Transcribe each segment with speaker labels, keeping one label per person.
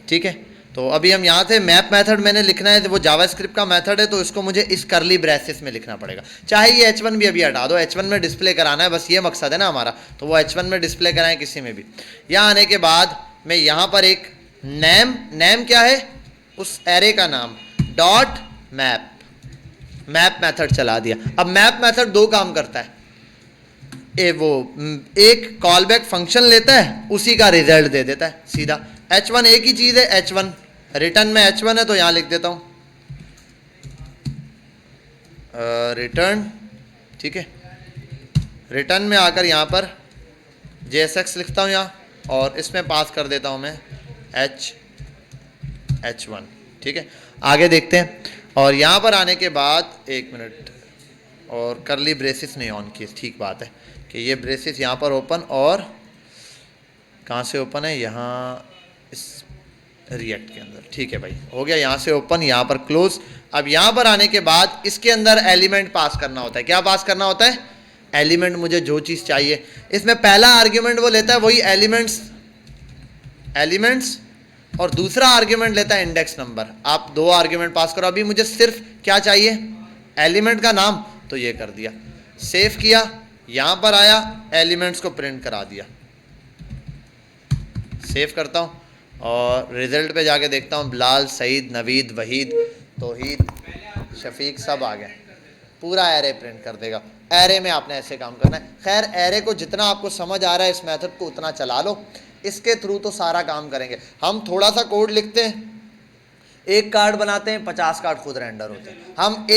Speaker 1: ठीक है। तो अभी हम यहाँ से मैप मेथड मैंने लिखना है, वो जावास्क्रिप्ट का मेथड है, तो इसको मुझे इस करली ब्रेसेस में लिखना पड़ेगा। चाहे ये H1 भी अभी हटा दो, H1 में डिस्प्ले कराना है, बस ये मकसद है ना हमारा, तो वो H1 में डिस्प्ले कराएं किसी में भी। यहाँ आने के बाद मैं यहाँ पर एक नेम क्या है उस एरे का नाम, डॉट मैप मेथड चला दिया। अब मैप मेथड दो काम करता है, एक कॉल बैक फंक्शन लेता है, उसी का रिजल्ट दे देता है सीधा। H1 एक ही चीज़ है, H1 रिटर्न में H1 है, तो यहाँ लिख देता हूँ रिटर्न, ठीक है। रिटर्न में आकर यहाँ पर JSX लिखता हूँ यहाँ, और इसमें पास कर देता हूँ मैं H1, ठीक है। आगे देखते हैं। और यहाँ पर आने के बाद एक मिनट, और करली ब्रेसिस नहीं ऑन किए, ठीक बात है कि ये ब्रेसिस यहाँ पर ओपन, और कहाँ से ओपन है, यहाँ इस रिएक्ट के अंदर, ठीक है भाई, हो गया यहाँ से ओपन, यहाँ पर क्लोज। अब यहाँ पर आने के बाद इसके अंदर एलिमेंट पास करना होता है। क्या पास करना होता है? एलिमेंट, मुझे जो चीज़ चाहिए। इसमें पहला आर्ग्यूमेंट वो लेता है वही एलिमेंट्स, और दूसरा आर्ग्यूमेंट लेता है इंडेक्स नंबर। आप दो आर्ग्यूमेंट पास करो। अभी मुझे सिर्फ क्या चाहिए? एलिमेंट का नाम, तो ये कर दिया, सेव किया, यहाँ पर आया, एलिमेंट्स को प्रिंट करा दिया। सेव करता हूँ और रिजल्ट पे जाके देखता हूँ, बिलाल, सईद, नवीद, वहीद, तौहीद, शफीक सब आ गए। पूरा एरे प्रिंट कर देगा। एरे में आपने ऐसे काम करना है। खैर, एरे को जितना आपको समझ आ रहा है इस मेथड को उतना चला लो, इसके थ्रू तो सारा काम करेंगे। हम थोड़ा सा कोड लिखते हैं, एक कार्ड बनाते हैं, 50 कार्ड खुद रेंडर होते हैं। हम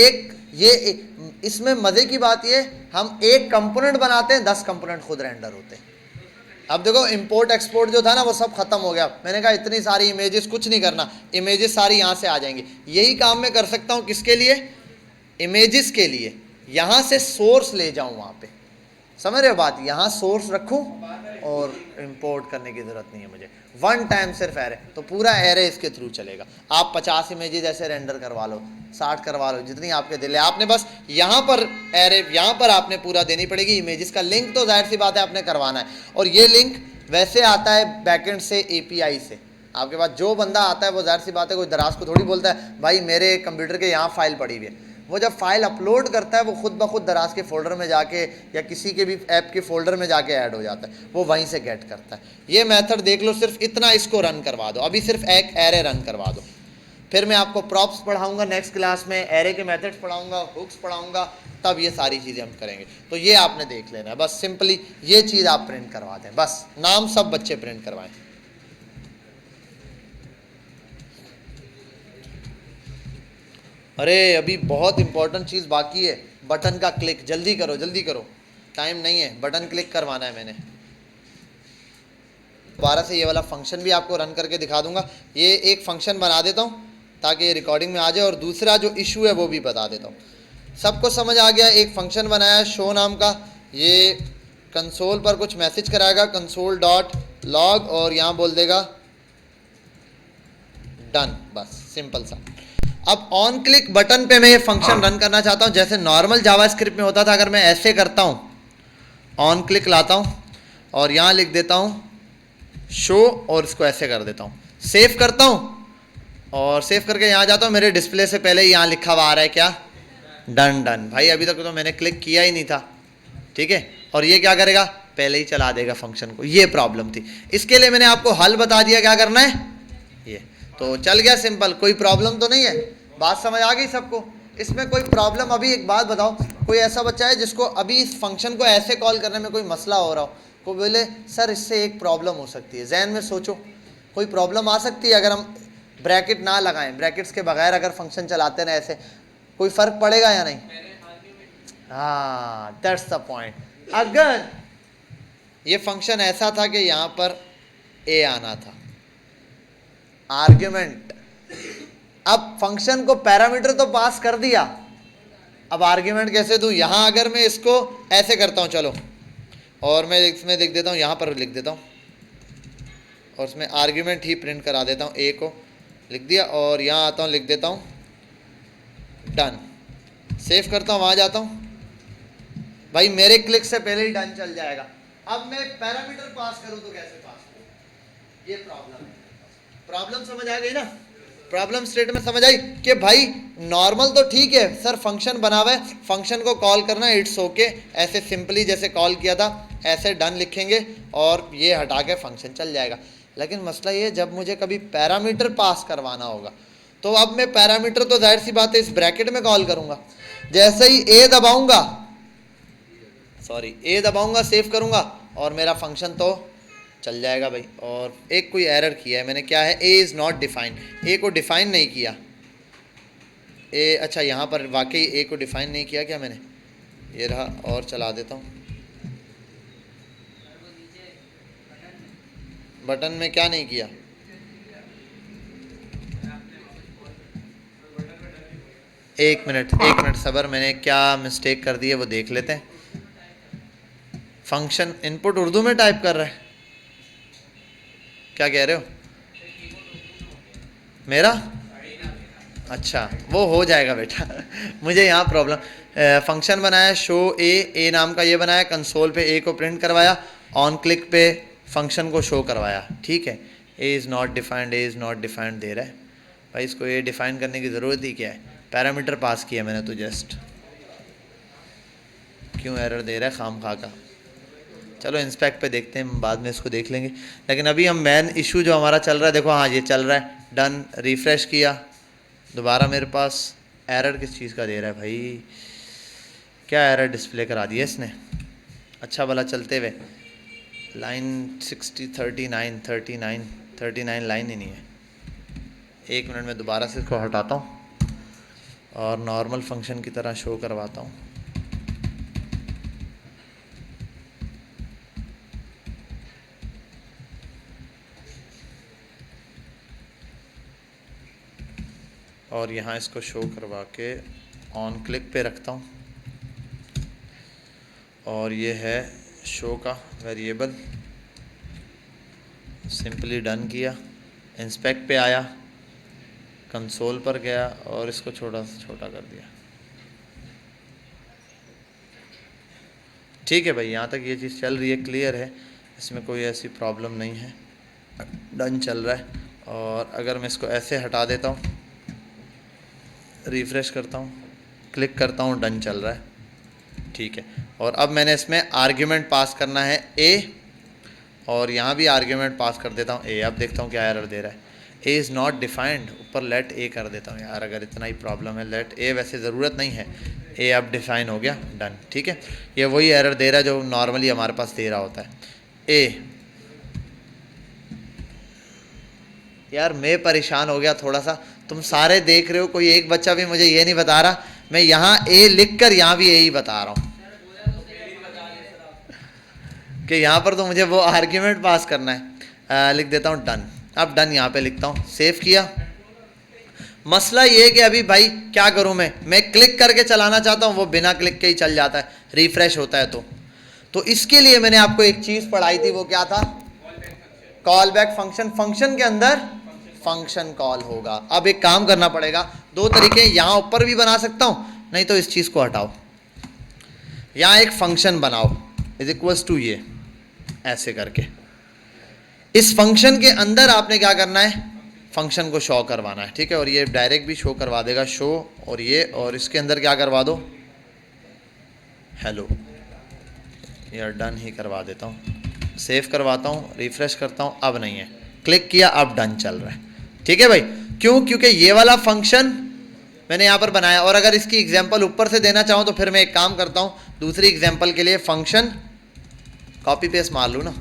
Speaker 1: इसमें मज़े की बात ये, हम एक कंपोनेंट बनाते हैं, 10 कंपोनेंट खुद रेंडर होते हैं। अब देखो, इंपोर्ट एक्सपोर्ट जो था ना वो सब खत्म हो गया। मैंने कहा इतनी सारी इमेजेस, कुछ नहीं करना, इमेजेस सारी यहाँ से आ जाएंगी। यही काम मैं कर सकता हूँ किसके लिए? इमेजेस के लिए। यहाँ से सोर्स ले जाऊँ वहाँ पे, समझ रहे हो बात? यहाँ सोर्स रखूँ और इंपोर्ट करने की ज़रूरत नहीं है मुझे। वन टाइम सिर्फ एरे, तो पूरा एरे इसके थ्रू चलेगा। आप 50 इमेजेस ऐसे रेंडर करवा लो, 60 करवा लो, जितनी आपके दिल है। आपने बस यहाँ पर एरे, यहाँ पर आपने पूरा देनी पड़ेगी। इमेजेस का लिंक तो जाहिर सी बात है आपने करवाना है, और ये लिंक वैसे आता है बैकेंड से, API से। आपके पास जो बंदा आता है वो जाहिर सी बात है कोई दराज को थोड़ी बोलता है भाई मेरे कंप्यूटर के यहाँ फाइल पड़ी हुई है। वो जब फाइल अपलोड करता है वो खुद ब खुद दराज के फोल्डर में जाके या किसी के भी ऐप के फोल्डर में जाके ऐड हो जाता है, वो वहीं से गेट करता है। ये मेथड देख लो, सिर्फ इतना इसको रन करवा दो। अभी सिर्फ एक एरे रन करवा दो, फिर मैं आपको प्रॉप्स पढ़ाऊंगा नेक्स्ट क्लास में, एरे के मेथड्स पढ़ाऊंगा, हुक्स पढ़ाऊंगा, तब ये सारी चीज़ें हम करेंगे। तो ये आपने देख लेना है, बस सिंपली ये चीज़ आप प्रिंट करवा दें, बस नाम सब बच्चे प्रिंट करवाएं। अरे अभी बहुत इंपॉर्टेंट चीज़ बाकी है, बटन का क्लिक। जल्दी करो जल्दी करो, टाइम नहीं है, बटन क्लिक करवाना है मैंने। दोबारा से ये वाला फंक्शन भी आपको रन करके दिखा दूंगा। ये एक फंक्शन बना देता हूँ ताकि ये रिकॉर्डिंग में आ जाए, और दूसरा जो इशू है वो भी बता देता हूँ। सबको समझ आ गया? एक फंक्शन बनाया शो नाम का, ये कंसोल पर कुछ मैसेज कराएगा, console.log, और यहाँ बोल देगा डन, बस सिंपल सा। अब ऑन क्लिक बटन पे मैं ये फंक्शन रन करना चाहता हूँ, जैसे नॉर्मल जावास्क्रिप्ट में होता था। अगर मैं ऐसे करता हूँ, ऑन क्लिक लाता हूँ और यहाँ लिख देता हूँ शो, और इसको ऐसे कर देता हूँ, सेव करता हूँ, और सेव करके यहाँ जाता हूँ, मेरे डिस्प्ले से पहले यहाँ लिखा हुआ आ रहा है क्या? डन। डन भाई, अभी तक तो मैंने क्लिक किया ही नहीं था, ठीक है। और ये क्या करेगा? पहले ही चला देगा फंक्शन को। ये प्रॉब्लम थी, इसके लिए मैंने आपको हल बता दिया क्या करना है। ये तो चल गया सिंपल, कोई प्रॉब्लम तो नहीं है? बात समझ आ गई सबको? इसमें कोई प्रॉब्लम? अभी एक बात बताओ, कोई ऐसा बच्चा है जिसको अभी इस फंक्शन को ऐसे कॉल करने में कोई मसला हो रहा हो, को बोले सर इससे एक प्रॉब्लम हो सकती है? जहन में सोचो, कोई प्रॉब्लम आ सकती है अगर हम ब्रैकेट ना लगाएं, ब्रैकेट्स के बगैर अगर फंक्शन चलाते रहे ऐसे, कोई फ़र्क पड़ेगा या नहीं? हाँ, दैट्स द पॉइंट। अगर ये फंक्शन ऐसा था कि यहाँ पर ए आना था, आर्ग्यूमेंट, अब फंक्शन को पैरामीटर तो पास कर दिया, अब आर्ग्यूमेंट कैसे दूँ? यहाँ अगर मैं इसको ऐसे करता हूँ, चलो, और मैं इसमें लिख देता हूँ, यहाँ पर लिख देता हूँ, और उसमें आर्ग्यूमेंट ही प्रिंट करा देता हूँ, ए को लिख दिया, और यहाँ आता हूँ, लिख देता हूँ डन, सेव करता हूँ, वहाँ जाता हूँ, भाई मेरे क्लिक से पहले ही डन चल जाएगा। अब मैं पैरामीटर पास करूँ तो कैसे पास करूँ? ये प्रॉब्लम है। प्रॉब्लम समझ आ गई ना, प्रॉब्लम स्टेटमेंट समझ आई कि भाई नॉर्मल तो ठीक है सर, फंक्शन बना हुआ है, फंक्शन को कॉल करना है, इट्स ओके, ऐसे सिंपली जैसे कॉल किया था ऐसे डन लिखेंगे और ये हटा के फंक्शन चल जाएगा। लेकिन मसला ये, जब मुझे कभी पैरामीटर पास करवाना होगा तो अब मैं पैरामीटर तो जाहिर सी बात है इस ब्रैकेट में कॉल करूंगा। जैसे ही ए दबाऊंगा, सेव करूंगा और मेरा फंक्शन तो चल जाएगा भाई। और एक कोई एरर किया है मैंने, क्या है, ए इज़ नॉट डिफाइंड, ए को डिफाइन नहीं किया। ए अच्छा, यहाँ पर वाकई ए को डिफाइन नहीं किया क्या मैंने, ये रहा, और चला देता हूँ। बटन में क्या नहीं किया, एक मिनट सबर, मैंने क्या मिस्टेक कर दी है वो देख लेते हैं। फंक्शन इनपुट उर्दू में टाइप कर रहा है, क्या कह रहे हो मेरा? अच्छा वो हो जाएगा बेटा मुझे यहाँ प्रॉब्लम, फंक्शन बनाया शो ए नाम का, ये बनाया, कंसोल पे ए को प्रिंट करवाया, ऑन क्लिक पे फंक्शन को शो करवाया, ठीक है। A is not defined, a is not defined दे रहा है भाई, इसको ए डिफाइन करने की ज़रूरत ही क्या है, पैरामीटर पास किया मैंने तो जस्ट, क्यों एरर दे रहा है खाम खा का। चलो इंस्पेक्ट पे देखते हैं, बाद में इसको देख लेंगे, लेकिन अभी हम मेन इशू जो हमारा चल रहा है, देखो हाँ ये चल रहा है, डन, रिफ़्रेश किया, दोबारा मेरे पास एरर किस चीज़ का दे रहा है भाई, क्या एरर डिस्प्ले करा दिया इसने। अच्छा भला चलते हुए लाइन 39 लाइन ही नहीं है। एक मिनट में दोबारा से इसको हटाता हूँ और नॉर्मल फंक्शन की तरह शो करवाता हूँ। और यहाँ इसको शो करवा के ऑन क्लिक पे रखता हूँ, और ये है शो का वेरिएबल, सिंपली डन किया, इंस्पेक्ट पे आया, कंसोल पर गया और इसको छोटा कर दिया। ठीक है भाई, यहाँ तक ये चीज़ चल रही है, क्लियर है, इसमें कोई ऐसी प्रॉब्लम नहीं है, डन चल रहा है। और अगर मैं इसको ऐसे हटा देता हूँ, रिफ़्रेश करता हूँ, क्लिक करता हूँ, डन चल रहा है, ठीक है। और अब मैंने इसमें आर्ग्यूमेंट पास करना है ए, और यहाँ भी आर्ग्यूमेंट पास कर देता हूँ ए। अब देखता हूँ क्या एरर दे रहा है, ए इज़ नॉट डिफाइंड, ऊपर लेट ए कर देता हूँ यार, अगर इतना ही प्रॉब्लम है, लेट ए वैसे ज़रूरत नहीं है, ए अब डिफाइन हो गया, डन, ठीक है। ये वही एरर दे रहा है जो नॉर्मली हमारे पास दे रहा होता है। ए यार मैं परेशान हो गया थोड़ा सा, तुम सारे देख रहे हो, कोई एक बच्चा भी मुझे ये नहीं बता रहा, मैं यहाँ ए लिख कर यहाँ भी ए ही बता रहा हूँ कि यहाँ पर तो मुझे वो आर्ग्यूमेंट पास करना है। लिख देता हूँ डन, अब डन यहाँ पे लिखता हूँ, सेव किया। मसला ये है कि अभी भाई क्या करूँ मैं क्लिक करके चलाना चाहता हूँ, वो बिना क्लिक के ही चल जाता है, रिफ्रेश होता है। तो इसके लिए मैंने आपको एक चीज़ पढ़ाई थी, वो क्या था, कॉल बैक फंक्शन, फंक्शन के अंदर फंक्शन कॉल होगा। अब एक काम करना पड़ेगा, दो तरीके, यहाँ ऊपर भी बना सकता हूँ, नहीं तो इस चीज़ को हटाओ, यहाँ एक फंक्शन बनाओ इज इक्वल्स टू ये, ऐसे करके इस फंक्शन के अंदर आपने क्या करना है, फंक्शन को शो करवाना है, ठीक है। और ये डायरेक्ट भी शो करवा देगा, शो, और ये, और इसके अंदर क्या करवा दो, हेलो, यार डन ही करवा देता हूँ, सेव करवाता हूँ, रिफ्रेश करता हूँ, अब नहीं है, क्लिक किया, अब डन चल रहा है, ठीक है भाई। क्यों? क्योंकि ये वाला फंक्शन मैंने यहाँ पर बनाया। और अगर इसकी एग्जांपल ऊपर से देना चाहूँ तो फिर मैं एक काम करता हूँ, दूसरी एग्जांपल के लिए फंक्शन कॉपी पेस्ट मार लूँ ना,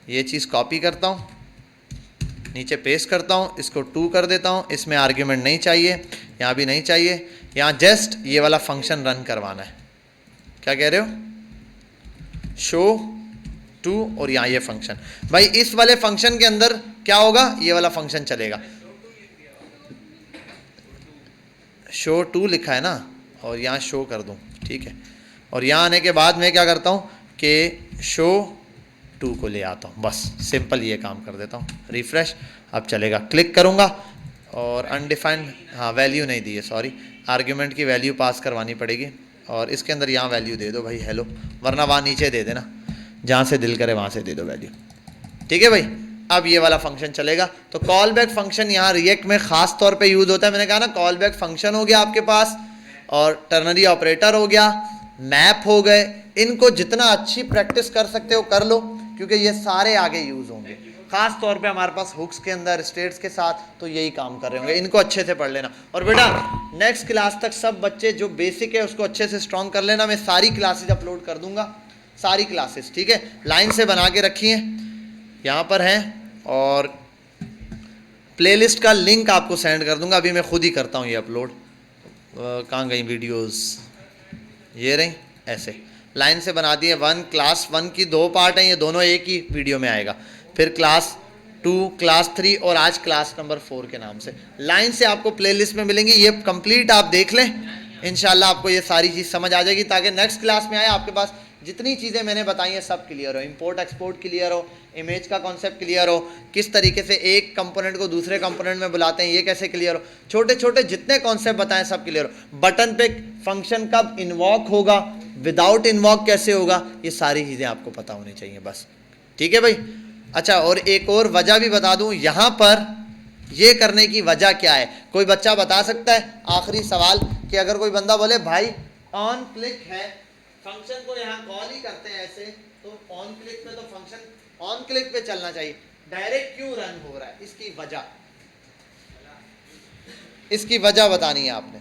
Speaker 1: ये चीज़ कॉपी करता हूँ, नीचे पेस्ट करता हूँ, इसको 2 कर देता हूँ, इसमें आर्ग्यूमेंट नहीं चाहिए, यहाँ भी नहीं चाहिए, यहाँ जस्ट ये वाला फंक्शन रन करवाना है। क्या कह रहे हो, शो 2, और यहाँ ये फंक्शन, भाई इस वाले फंक्शन के अंदर क्या होगा, ये वाला फंक्शन चलेगा, शो 2 लिखा है ना, और यहाँ शो कर दूँ, ठीक है। और यहाँ आने के बाद मैं क्या करता हूँ कि शो 2 को ले आता हूँ, बस सिंपल ये काम कर देता हूँ, रिफ्रेश, अब चलेगा, क्लिक करूँगा और अनडिफाइंड, हाँ वैल्यू नहीं दी है, सॉरी, आर्ग्यूमेंट की वैल्यू पास करवानी पड़ेगी, और इसके अंदर यहाँ वैल्यू दे दो भाई हेलो, वरना वहाँ नीचे दे देना, जहाँ से दिल करे वहाँ से दे दो वैल्यू, ठीक है भाई। अब ये वाला फंक्शन चलेगा। तो कॉल बैक फंक्शन यहाँ रिएक्ट में खास तौर पे यूज होता है। मैंने कहा ना कॉल बैक फंक्शन हो गया आपके पास, और टर्नरी ऑपरेटर हो गया, मैप हो गए। इनको जितना अच्छी प्रैक्टिस कर सकते हो कर लो, क्योंकि ये सारे आगे यूज होंगे। खास तौर पे हमारे पास हुक्स के अंदर स्टेट्स के साथ तो यही काम कर रहे होंगे। इनको अच्छे से पढ़ लेना। और बेटा नेक्स्ट क्लास तक सब बच्चे जो बेसिक है उसको अच्छे से स्ट्रॉन्ग कर लेना। मैं सारी क्लासेस अपलोड कर दूंगा, सारी क्लासेस, ठीक है। लाइन से बना के रखिए, यहाँ पर हैं, और प्लेलिस्ट का लिंक आपको सेंड कर दूंगा। अभी मैं खुद ही करता हूँ ये अपलोड। कहाँ गई वीडियोस, ये रही, ऐसे लाइन से बना दिए। क्लास 1 की 2 पार्ट हैं, ये दोनों एक ही वीडियो में आएगा। फिर क्लास 2, क्लास 3 और आज क्लास नंबर 4 के नाम से लाइन से आपको प्लेलिस्ट में मिलेंगी। ये कंप्लीट आप देख लें, इंशाल्लाह आपको ये सारी चीज़ समझ आ जाएगी, ताकि नेक्स्ट क्लास में आए आपके पास जितनी चीज़ें मैंने बताई हैं सब क्लियर हो। इंपोर्ट एक्सपोर्ट क्लियर हो, इमेज का कॉन्सेप्ट क्लियर हो, किस तरीके से एक कंपोनेंट को दूसरे कंपोनेंट में बुलाते हैं ये कैसे क्लियर हो, छोटे छोटे जितने कॉन्सेप्ट बताएं सब क्लियर हो। बटन पे फंक्शन कब इन्वॉक होगा, विदाउट इन्वॉक कैसे होगा, ये सारी चीज़ें आपको पता होनी चाहिए बस, ठीक है भाई। अच्छा, और एक और वजह भी बता दूं, यहाँ पर ये करने की वजह क्या है, कोई बच्चा बता सकता है? आखिरी सवाल कि अगर कोई बंदा बोले भाई ऑन क्लिक है, फंक्शन को यहाँ कॉल ही करते हैं ऐसे, तो ऑन क्लिक पे तो फंक्शन ऑन क्लिक पे चलना चाहिए, डायरेक्ट क्यों रन हो रहा है? इसकी वजह बतानी है आपने।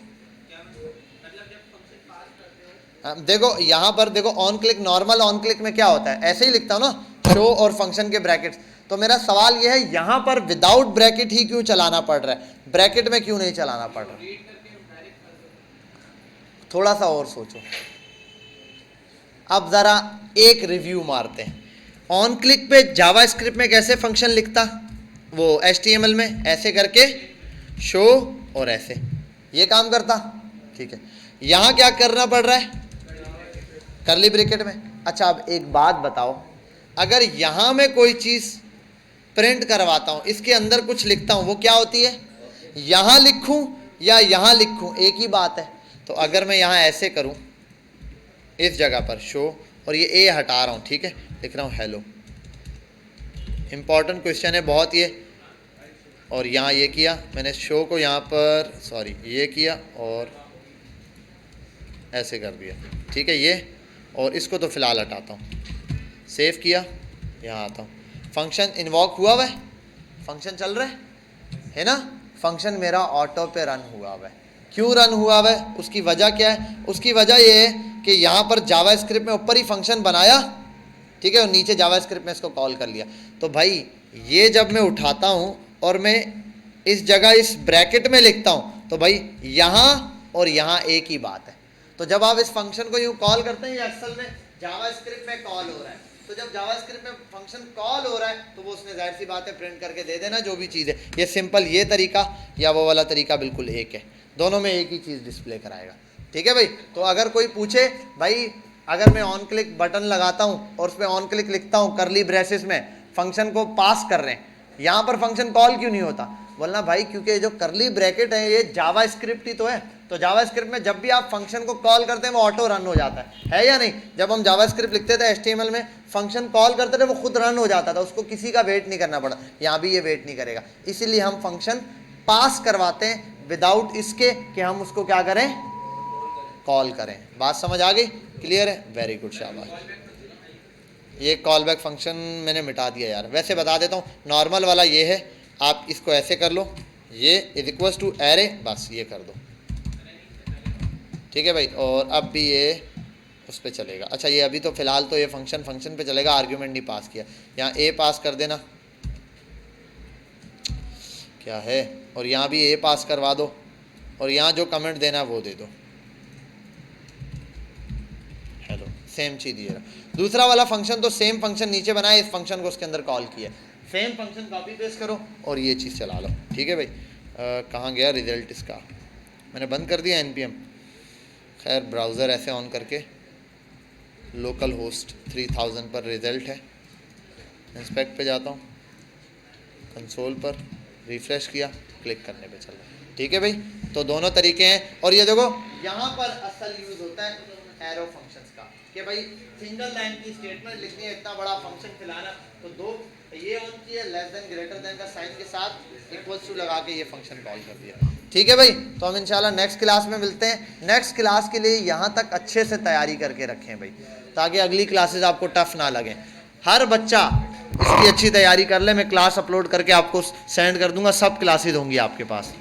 Speaker 1: देखो यहाँ पर देखो, on click, normal on click में क्या होता है, ऐसे ही लिखता हूँ ना, शो और फंक्शन के ब्रैकेट्स। तो मेरा सवाल यह है यहाँ पर विदाउट ब्रैकेट ही क्यों चलाना पड़ रहा है, ब्रैकेट में क्यों नहीं चलाना पड़ रहा? थोड़ा सा और सोचो। अब जरा एक रिव्यू मारते हैं। ऑन क्लिक पे जावास्क्रिप्ट में कैसे फंक्शन लिखता, वो HTML में ऐसे करके शो और ऐसे, ये काम करता, ठीक है। यहाँ क्या करना पड़ रहा है, कर्ली ब्रैकेट में। अच्छा, अब एक बात बताओ, अगर यहाँ में कोई चीज़ प्रिंट करवाता हूँ, इसके अंदर कुछ लिखता हूँ, वो क्या होती है? यहाँ लिखूँ या यहाँ लिखूँ, एक ही बात है। तो अगर मैं यहाँ ऐसे करूँ, इस जगह पर शो, और ये ए हटा रहा हूँ, ठीक है, लिख रहा हूँ हेलो। इंपॉर्टेंट क्वेश्चन है बहुत ये। और यहाँ ये किया मैंने, शो को यहाँ पर सॉरी ये किया और ऐसे कर दिया, ठीक है ये। और इसको तो फ़िलहाल हटाता हूँ, सेव किया, यहाँ आता हूँ। फंक्शन इन्वॉक हुआ हुआ है, फंक्शन चल रहा है ना। फंक्शन मेरा ऑटो पे रन हुआ हुआ है। क्यों रन हुआ हुआ है, उसकी वजह क्या है? उसकी वजह ये है कि यहाँ पर जावास्क्रिप्ट में ऊपर ही फंक्शन बनाया, ठीक है, और नीचे जावास्क्रिप्ट में इसको कॉल कर लिया। तो भाई ये जब मैं उठाता हूँ और मैं इस जगह इस ब्रैकेट में लिखता हूँ, तो भाई यहाँ और यहाँ एक ही बात है। तो जब आप इस फंक्शन को यूँ कॉल करते हैं, ये असल में जावास्क्रिप्ट में कॉल हो रहा है। तो जब जावास्क्रिप्ट में फंक्शन कॉल हो रहा है, तो वो उसने जाहिर सी बात है प्रिंट करके दे देना जो भी चीज़ है। ये सिंपल ये तरीका या वो वाला तरीका बिल्कुल एक है, दोनों में एक ही चीज़ डिस्प्ले कराएगा, ठीक है भाई। तो अगर कोई पूछे भाई, अगर मैं ऑन क्लिक बटन लगाता हूँ और उस पर ऑन क्लिक लिखता हूँ कर्ली ब्रेसेस में, फंक्शन को पास कर रहे हैं, यहाँ पर फंक्शन कॉल क्यों नहीं होता? बोलना भाई क्योंकि जो कर्ली ब्रैकेट है ये जावास्क्रिप्ट ही तो है। तो जावास्क्रिप्ट में जब भी आप फंक्शन को कॉल करते हैं वो ऑटो रन हो जाता है या नहीं? जब हम जावास्क्रिप्ट लिखते थे HTML में, फंक्शन कॉल करते थे वो खुद रन हो जाता था, उसको किसी का वेट नहीं करना पड़ा। यहाँ भी ये वेट नहीं करेगा, इसीलिए हम फंक्शन पास करवाते हैं विदाउट इसके कि हम उसको क्या करें, कॉल करें। बात समझ आ गई? क्लियर है? वेरी गुड, शाबाश। ये कॉल बैक फंक्शन मैंने मिटा दिया यार, वैसे बता देता हूँ। नॉर्मल वाला ये है, आप इसको ऐसे कर लो, ये इज इक्वल्स टू एरे, बस ये कर दो, ठीक है भाई। और अब भी ये उस पर चलेगा। अच्छा, ये अभी तो फ़िलहाल तो ये फंक्शन पे चलेगा, आर्ग्यूमेंट नहीं पास किया। यहाँ ए पास कर देना, क्या है, और यहाँ भी ए पास करवा दो, और यहाँ जो कमेंट देना वो दे दो, हेलो, सेम चीज़ ये रहा। दूसरा वाला फंक्शन तो सेम फंक्शन नीचे बनाया, इस फंक्शन को उसके अंदर कॉल किया, सेम फंक्शन कॉपी पेस्ट करो और ये चीज़ चला लो, ठीक है भाई। कहाँ गया रिज़ल्ट इसका? मैंने बंद कर दिया NPM। खैर, ब्राउज़र ऐसे ऑन करके लोकल होस्ट 3000 पर रिज़ल्ट है, इंस्पेक्ट पे जाता हूँ, कंसोल पर रिफ़्रेश किया, क्लिक करने पे चल रहा है, ठीक है भाई। तो दोनों तरीके हैं। और ये देखो यहाँ पर असल यूज़ होता है एरो फंक्शंस का, कि भाई सिंगल लाइन की स्टेटमेंट लिखनी है, इतना बड़ा फंक्शन खिलाना, तो दो ये ऑन किया, लेस देन ग्रेटर देन का साइन के साथ इक्वल्स टू लगा के ये फंक्शन कॉल कर दिया। ठीक है भाई, तो हम इंशाल्लाह नेक्स्ट क्लास में मिलते हैं। नेक्स्ट क्लास के लिए यहाँ तक अच्छे से तैयारी करके रखें भाई, ताकि अगली क्लासेस आपको टफ ना लगे। हर बच्चा इसकी अच्छी तैयारी कर ले, मैं क्लास अपलोड करके आपको सेंड कर दूंगा, सब क्लासेस होंगी आपके पास।